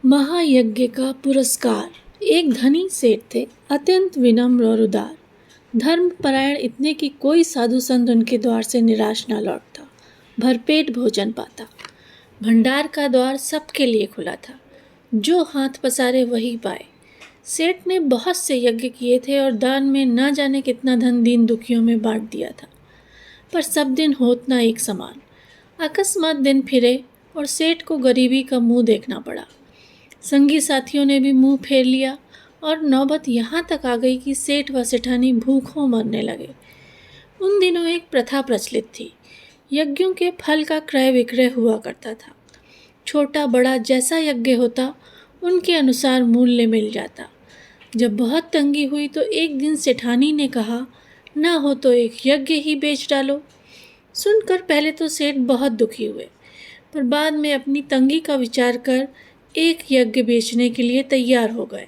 महायज्ञ का पुरस्कार। एक धनी सेठ थे, अत्यंत विनम्र और उदार, धर्मपरायण इतने कि कोई साधु संत उनके द्वार से निराश न लौटता, भरपेट भोजन पाता। भंडार का द्वार सबके लिए खुला था, जो हाथ पसारे वही पाए। सेठ ने बहुत से यज्ञ किए थे और दान में न जाने कितना धन दीन दुखियों में बांट दिया था, पर सब दिन होत न एक समान। अकस्मात दिन फिरे और सेठ को गरीबी का मुंह देखना पड़ा। संगी साथियों ने भी मुंह फेर लिया और नौबत यहाँ तक आ गई कि सेठ व सेठानी भूखों मरने लगे। उन दिनों एक प्रथा प्रचलित थी। यज्ञों के फल का क्रय विक्रय हुआ करता था। छोटा बड़ा जैसा यज्ञ होता, उनके अनुसार मूल्य मिल जाता। जब बहुत तंगी हुई तो एक दिन सेठानी ने कहा, ना हो तो एक यज्ञ ही बेच डालो। सुनकर पहले तो सेठ बहुत दुखी हुए, पर बाद में अपनी तंगी का विचार कर एक यज्ञ बेचने के लिए तैयार हो गए।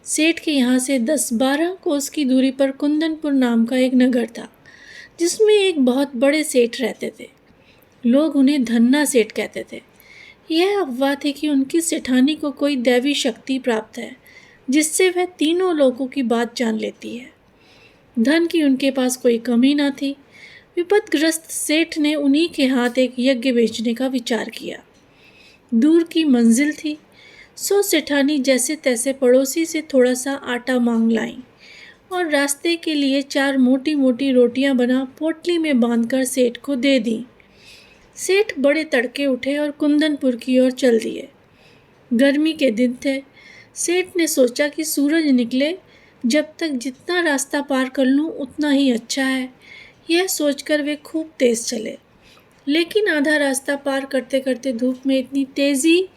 सेठ के यहाँ से 10-12 कोस की दूरी पर कुंदनपुर नाम का एक नगर था, जिसमें एक बहुत बड़े सेठ रहते थे। लोग उन्हें धन्ना सेठ कहते थे। यह अफवाह थी कि उनकी सेठानी को कोई दैवी शक्ति प्राप्त है, जिससे वह तीनों लोगों की बात जान लेती है। धन की उनके पास कोई कमी न थी। विपदग्रस्त सेठ ने उन्हीं के हाथ एक यज्ञ बेचने का विचार किया। दूर की मंजिल थी, सो सेठानी जैसे तैसे पड़ोसी से थोड़ा सा आटा मांग लाई और रास्ते के लिए 4 मोटी मोटी रोटियां बना पोटली में बांधकर सेठ को दे दी। सेठ बड़े तड़के उठे और कुंदनपुर की ओर चल दिए। गर्मी के दिन थे। सेठ ने सोचा कि सूरज निकले जब तक जितना रास्ता पार कर लूँ उतना ही अच्छा है। यह सोचकर वे खूब तेज चले, लेकिन आधा रास्ता पार करते करते धूप में इतनी तेज़ी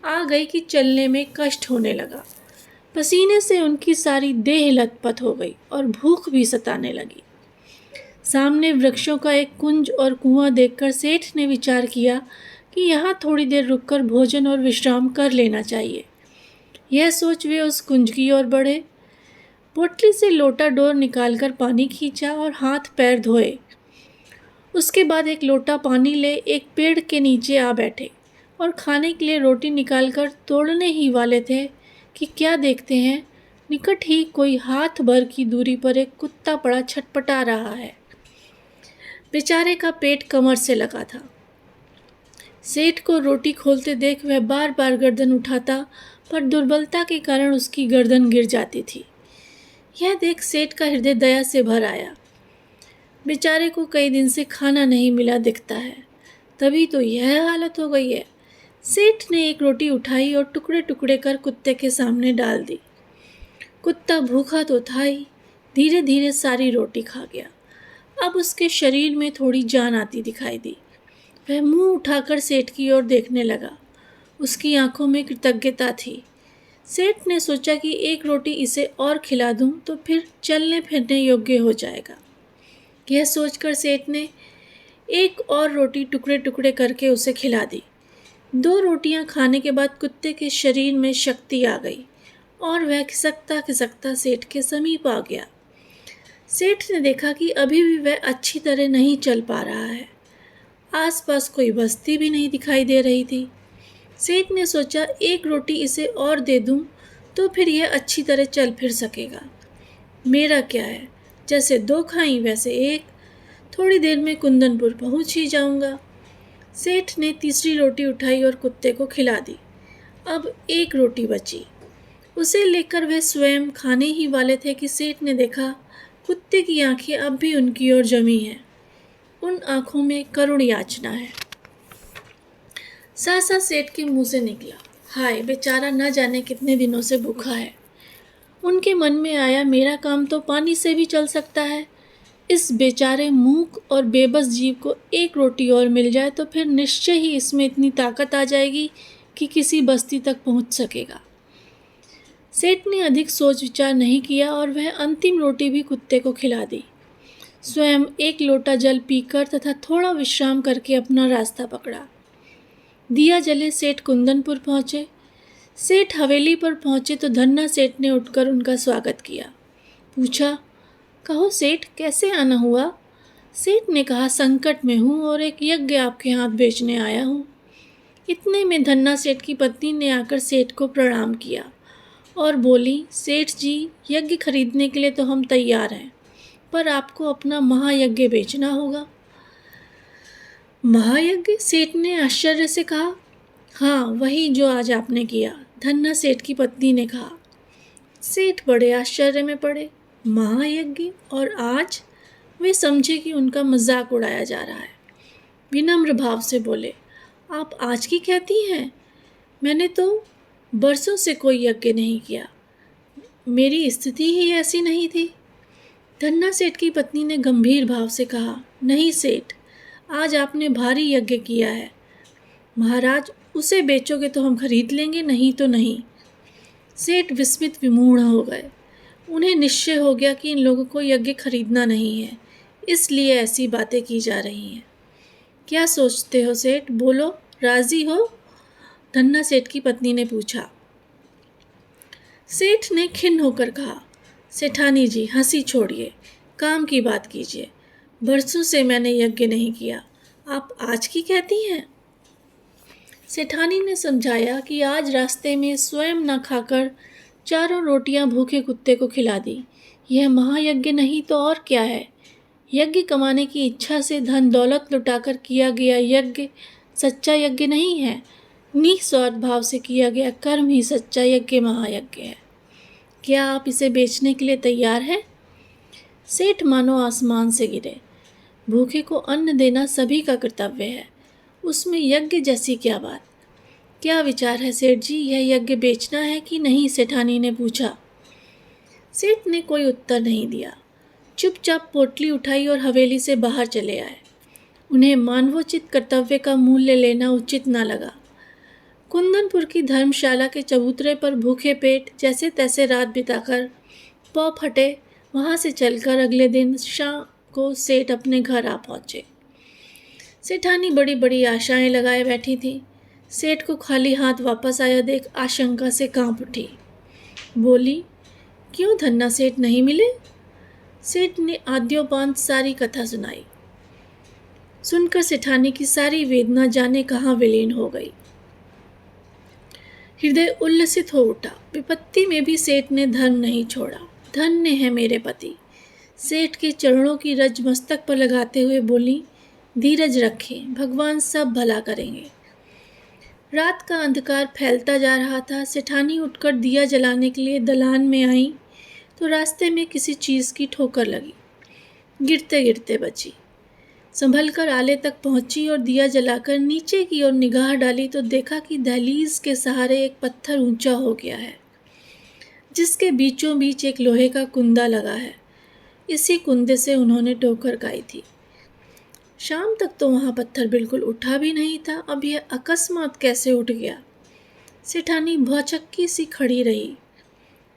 आ गई कि चलने में कष्ट होने लगा। पसीने से उनकी सारी देह लथपथ हो गई और भूख भी सताने लगी। सामने वृक्षों का एक कुंज और कुआं देखकर सेठ ने विचार किया कि यहाँ थोड़ी देर रुककर भोजन और विश्राम कर लेना चाहिए। यह सोच वे उस कुंज की ओर बढ़े। पोटली से लोटा डोर निकालकर पानी खींचा और हाथ पैर धोए। उसके बाद एक लोटा पानी ले एक पेड़ के नीचे आ बैठे और खाने के लिए रोटी निकालकर तोड़ने ही वाले थे कि क्या देखते हैं, निकट ही कोई हाथ भर की दूरी पर एक कुत्ता पड़ा छटपटा रहा है। बेचारे का पेट कमर से लगा था। सेठ को रोटी खोलते देख वह बार बार गर्दन उठाता, पर दुर्बलता के कारण उसकी गर्दन गिर जाती थी। यह देख सेठ का हृदय दया से भर आया। बेचारे को कई दिन से खाना नहीं मिला दिखता है, तभी तो यह हालत हो गई है। सेठ ने एक रोटी उठाई और टुकड़े टुकड़े कर कुत्ते के सामने डाल दी। कुत्ता भूखा तो था ही, धीरे धीरे सारी रोटी खा गया। अब उसके शरीर में थोड़ी जान आती दिखाई दी। वह मुंह उठाकर सेठ की ओर देखने लगा। उसकी आंखों में कृतज्ञता थी। सेठ ने सोचा कि एक रोटी इसे और खिला दूं तो फिर चलने फिरने योग्य हो जाएगा। यह सोचकर सेठ ने एक और रोटी टुकड़े टुकड़े करके उसे खिला दी। 2 रोटियां खाने के बाद कुत्ते के शरीर में शक्ति आ गई और वह खिसकता खिसकता सेठ के समीप आ गया। सेठ ने देखा कि अभी भी वह अच्छी तरह नहीं चल पा रहा है। आसपास कोई बस्ती भी नहीं दिखाई दे रही थी। सेठ ने सोचा एक रोटी इसे और दे दूं तो फिर यह अच्छी तरह चल फिर सकेगा। मेरा क्या है, जैसे 2 खाई वैसे 1, थोड़ी देर में कुंदनपुर पहुंच ही जाऊंगा। सेठ ने तीसरी रोटी उठाई और कुत्ते को खिला दी। अब 1 रोटी बची। उसे लेकर वह स्वयं खाने ही वाले थे कि सेठ ने देखा कुत्ते की आंखें अब भी उनकी ओर जमी हैं। उन आंखों में करुण याचना है। सहसा सेठ के मुंह से निकला, हाय बेचारा न जाने कितने दिनों से भूखा है। उनके मन में आया, मेरा काम तो पानी से भी चल सकता है। इस बेचारे मूक और बेबस जीव को 1 रोटी और मिल जाए तो फिर निश्चय ही इसमें इतनी ताकत आ जाएगी कि किसी बस्ती तक पहुंच सकेगा। सेठ ने अधिक सोच विचार नहीं किया और वह अंतिम रोटी भी कुत्ते को खिला दी। स्वयं 1 लोटा जल पीकर तथा थोड़ा विश्राम करके अपना रास्ता पकड़ा। दिया जले सेठ कुंदनपुर पहुँचे। सेठ हवेली पर पहुँचे तो धन्ना सेठ ने उठकर उनका स्वागत किया। पूछा, कहो सेठ कैसे आना हुआ? सेठ ने कहा, संकट में हूँ और एक यज्ञ आपके हाथ बेचने आया हूँ। इतने में धन्ना सेठ की पत्नी ने आकर सेठ को प्रणाम किया और बोली, सेठ जी, यज्ञ खरीदने के लिए तो हम तैयार हैं, पर आपको अपना महायज्ञ बेचना होगा। महायज्ञ? सेठ ने आश्चर्य से कहा। हाँ, वही जो आज आपने किया, धन्ना सेठ की पत्नी ने कहा। सेठ बड़े आश्चर्य में पड़े। महायज्ञ? और आज? वे समझे कि उनका मजाक उड़ाया जा रहा है। विनम्र भाव से बोले, आप आज की कहती हैं? मैंने तो बरसों से कोई यज्ञ नहीं किया, मेरी स्थिति ही ऐसी नहीं थी। धन्ना सेठ की पत्नी ने गंभीर भाव से कहा, नहीं सेठ, आज आपने भारी यज्ञ किया है। महाराज, उसे बेचोगे तो हम खरीद लेंगे, नहीं तो नहीं। सेठ विस्मित विमूढ़ हो गए। उन्हें निश्चय हो गया कि इन लोगों को यज्ञ खरीदना नहीं है, इसलिए ऐसी बातें की जा रही हैं। क्या सोचते हो सेठ? बोलो, राजी हो? धन्ना सेठ की पत्नी ने पूछा। सेठ ने खिन्न होकर कहा, सेठानी जी, हंसी छोड़िए, काम की बात कीजिए। बरसों से मैंने यज्ञ नहीं किया, आप आज की कहती हैं? सेठानी ने समझाया कि आज रास्ते में स्वयं न खाकर 4 रोटियां भूखे कुत्ते को खिला दी। यह महायज्ञ नहीं तो और क्या है? यज्ञ कमाने की इच्छा से धन दौलत लुटाकर किया गया यज्ञ सच्चा यज्ञ नहीं है। निस्वार्थ भाव से किया गया कर्म ही सच्चा यज्ञ महायज्ञ है। क्या आप इसे बेचने के लिए तैयार हैं? सेठ मानो आसमान से गिरे। भूखे को अन्न देना सभी का कर्तव्य है, उसमें यज्ञ जैसी क्या बात? क्या विचार है सेठ जी, यह यज्ञ बेचना है कि नहीं? सेठानी ने पूछा। सेठ ने कोई उत्तर नहीं दिया, चुपचाप पोटली उठाई और हवेली से बाहर चले आए। उन्हें मानवोचित कर्तव्य का मूल्य लेना उचित न लगा। कुंदनपुर की धर्मशाला के चबूतरे पर भूखे पेट जैसे तैसे रात बिताकर पौ फटे वहाँ से चलकर अगले दिन शाम को सेठ अपने घर आ पहुँचे। सेठानी बड़ी बड़ी आशाएं लगाए बैठी थी। सेठ को खाली हाथ वापस आया देख आशंका से कांप उठी। बोली, क्यों धन्ना सेठ नहीं मिले? सेठ ने आद्योपांत सारी कथा सुनाई। सुनकर सेठानी की सारी वेदना जाने कहाँ विलीन हो गई। हृदय उल्लसित हो उठा। विपत्ति में भी सेठ ने धर्म नहीं छोड़ा। धन्य है मेरे पति। सेठ के चरणों की रज मस्तक पर लगाते हुए बोली, धीरज रखें, भगवान सब भला करेंगे। रात का अंधकार फैलता जा रहा था। सेठानी उठकर दिया जलाने के लिए दलान में आई तो रास्ते में किसी चीज़ की ठोकर लगी। गिरते गिरते बची। संभलकर आले तक पहुंची और दिया जलाकर नीचे की ओर निगाह डाली तो देखा कि दहलीज के सहारे एक पत्थर ऊंचा हो गया है, जिसके बीचों बीच एक लोहे का कुंदा लगा है। इसी कुंदे से उन्होंने ठोकर खाई थी। शाम तक तो वहाँ पत्थर बिल्कुल उठा भी नहीं था, अब यह अकस्मात कैसे उठ गया? सेठानी भौचक्की सी खड़ी रही।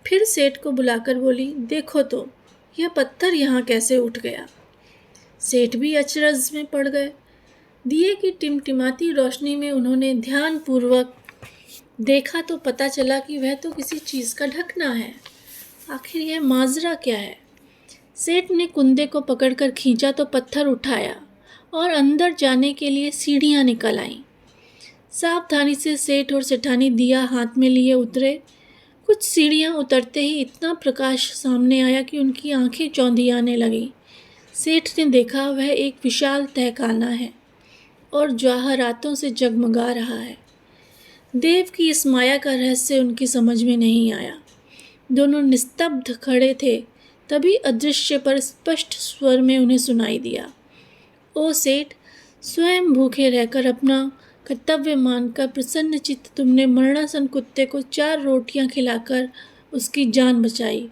फिर सेठ को बुलाकर बोली, देखो तो यह पत्थर यहाँ कैसे उठ गया? सेठ भी अचरज में पड़ गए। दिए की टिमटिमाती रोशनी में उन्होंने ध्यानपूर्वक देखा तो पता चला कि वह तो किसी चीज़ का ढकना है। आखिर यह माजरा क्या है? सेठ ने कुंदे को पकड़कर खींचा तो पत्थर उठाया और अंदर जाने के लिए सीढ़ियाँ निकल आईं। सावधानी से सेठ और सेठानी दिया हाथ में लिए उतरे। कुछ सीढ़ियाँ उतरते ही इतना प्रकाश सामने आया कि उनकी आंखें चौंधी आने लगीं। सेठ ने देखा वह एक विशाल तहखाना है और ज्वाहरातों से जगमगा रहा है। देव की इस माया का रहस्य उनकी समझ में नहीं आया। दोनों निस्तब्ध खड़े थे, तभी अदृश्य पर स्पष्ट स्वर में उन्हें सुनाई दिया, ओ सेठ, स्वयं भूखे रहकर अपना कर्तव्य मानकर प्रसन्न चित्त तुमने मरणासन कुत्ते को 4 रोटियां खिलाकर उसकी जान बचाई।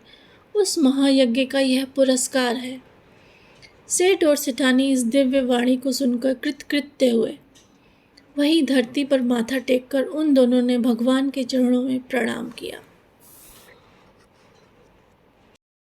उस महायज्ञ का यह पुरस्कार है। सेठ और सेठानी इस दिव्य वाणी को सुनकर कृतकृत्य हुए। वहीं धरती पर माथा टेककर उन दोनों ने भगवान के चरणों में प्रणाम किया।